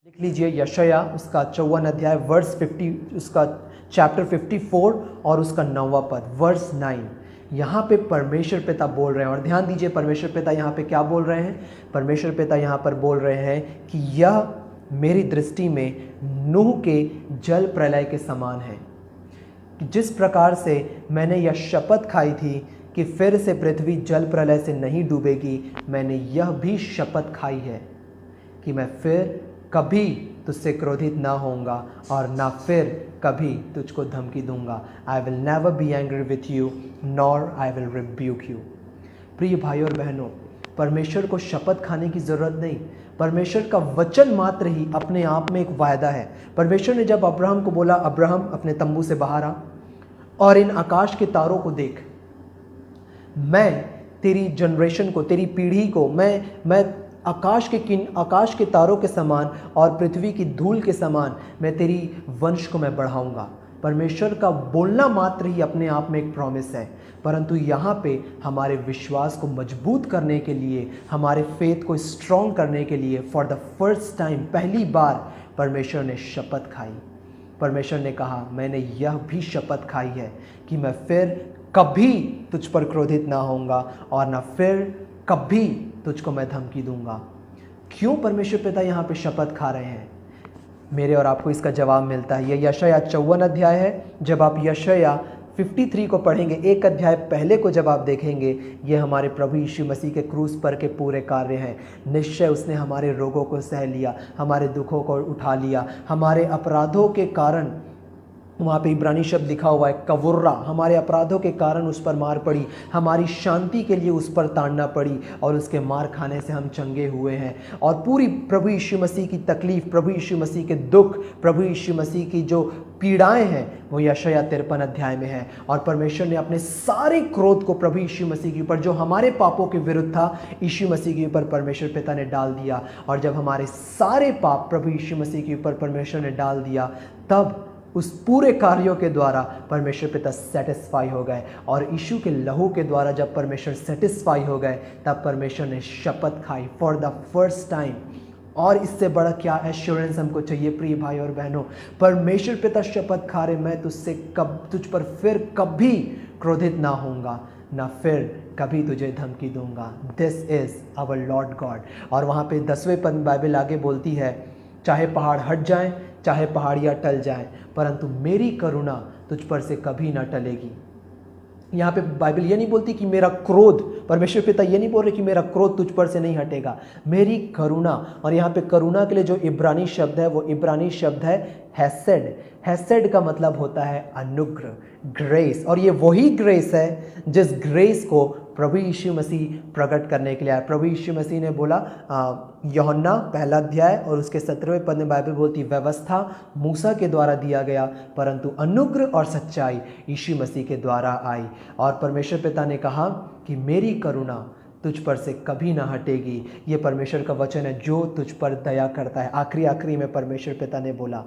लिख लीजिए यशाया उसका 54 अध्याय वर्स 50, उसका चैप्टर 54 और उसका 9वां पद वर्स 9। यहाँ पे परमेश्वर पिता बोल रहे हैं, और ध्यान दीजिए परमेश्वर पिता यहाँ पे क्या बोल रहे हैं। परमेश्वर पिता यहाँ पर बोल रहे हैं कि यह मेरी दृष्टि में नूह के जल प्रलय के समान है। जिस प्रकार से मैंने यह शपथ खाई थी कि फिर से पृथ्वी जल प्रलय से नहीं डूबेगी, मैंने यह भी शपथ खाई है कि मैं फिर कभी तुझसे क्रोधित ना होऊंगा और ना फिर कभी तुझको धमकी दूंगा। I will never be angry with you nor I will rebuke you. प्रिय भाई और बहनों, परमेश्वर को शपथ खाने की ज़रूरत नहीं। परमेश्वर का वचन मात्र ही अपने आप में एक वायदा है। परमेश्वर ने जब अब्राहम को बोला, अब्राहम अपने तंबू से बाहर आ और इन आकाश के तारों को देख, मैं तेरी जनरेशन को, तेरी पीढ़ी को मैं आकाश के तारों के समान और पृथ्वी की धूल के समान मैं तेरी वंश को मैं बढ़ाऊंगा। परमेश्वर का बोलना मात्र ही अपने आप में एक प्रॉमिस है, परंतु यहाँ पे हमारे विश्वास को मजबूत करने के लिए, हमारे फेथ को स्ट्रॉन्ग करने के लिए फॉर द फर्स्ट टाइम, पहली बार परमेश्वर ने शपथ खाई। परमेश्वर ने कहा, मैंने यह भी शपथ खाई है कि मैं फिर कभी तुझ पर क्रोधित ना होऊंगा और ना फिर कभी तुझको मैं धमकी दूंगा। क्यों परमेश्वर पिता यहाँ पे शपथ खा रहे हैं? मेरे और आपको इसका जवाब मिलता है। यह यशाया 54 अध्याय है। जब आप यशाया 53 को पढ़ेंगे, एक अध्याय पहले को जब आप देखेंगे, ये हमारे प्रभु यीशु मसीह के क्रूस पर के पूरे कार्य हैं। निश्चय उसने हमारे रोगों को सह लिया, हमारे दुखों को उठा लिया, हमारे अपराधों के कारण, वहाँ पे इब्रानी शब्द लिखा हुआ है कवुर्रा, हमारे अपराधों के कारण उस पर मार पड़ी, हमारी शांति के लिए उस पर ताड़ना पड़ी और उसके मार खाने से हम चंगे हुए हैं। और पूरी प्रभु यीशु मसीह की तकलीफ, प्रभु यीशु मसीह के दुख, प्रभु यीशु मसीह की जो पीड़ाएं हैं वो यशाया 53 अध्याय में है। और परमेश्वर ने अपने सारे क्रोध को प्रभु यीशु मसीह के ऊपर, जो हमारे पापों के विरुद्ध था, यीशु मसीह के ऊपर परमेश्वर पिता ने डाल दिया। और जब हमारे सारे पाप प्रभु यीशु मसीह के ऊपर परमेश्वर ने डाल दिया, तब उस पूरे कार्यों के द्वारा परमेश्वर पिता सेटिस्फाई हो गए। और यीशु के लहू के द्वारा जब परमेश्वर सेटिस्फाई हो गए, तब परमेश्वर ने शपथ खाई फॉर द फर्स्ट टाइम। और इससे बड़ा क्या एश्योरेंस हमको चाहिए प्रिय भाई और बहनों? परमेश्वर पिता शपथ खा रहे, मैं तुझ पर फिर कभी क्रोधित ना होऊंगा, ना फिर कभी तुझे धमकी दूंगा। This is our lord god. और वहाँ पे 10वें पद बाइबल आगे बोलती है, चाहे पहाड़ हट जाएं, चाहे पहाड़ियाँ टल जाएं, परंतु मेरी करुणा तुझ पर से कभी ना टलेगी। यहाँ पे बाइबल ये नहीं बोलती कि मेरा क्रोध, परमेश्वर पिता ये नहीं बोल रहे कि मेरा क्रोध तुझ पर से नहीं हटेगा, मेरी करुणा। और यहाँ पे करुणा के लिए जो इब्रानी शब्द है, वो इब्रानी शब्द है हेसेड। हेसेड का मतलब होता है अनुग्रह, ग्रेस। और ये वही ग्रेस है जिस ग्रेस को प्रभु यीशु मसीह प्रकट करने के लिए आया। प्रभु यीशु मसीह ने बोला, यूहन्ना 1 अध्याय और उसके 17वें पद में बाइबल बोलती, व्यवस्था मूसा के द्वारा दिया गया, परंतु अनुग्रह और सच्चाई यीशु मसीह के द्वारा आई। और परमेश्वर पिता ने कहा कि मेरी करुणा तुझ पर से कभी ना हटेगी। ये परमेश्वर का वचन है जो तुझ पर दया करता है। आखिरी में परमेश्वर पिता ने बोला,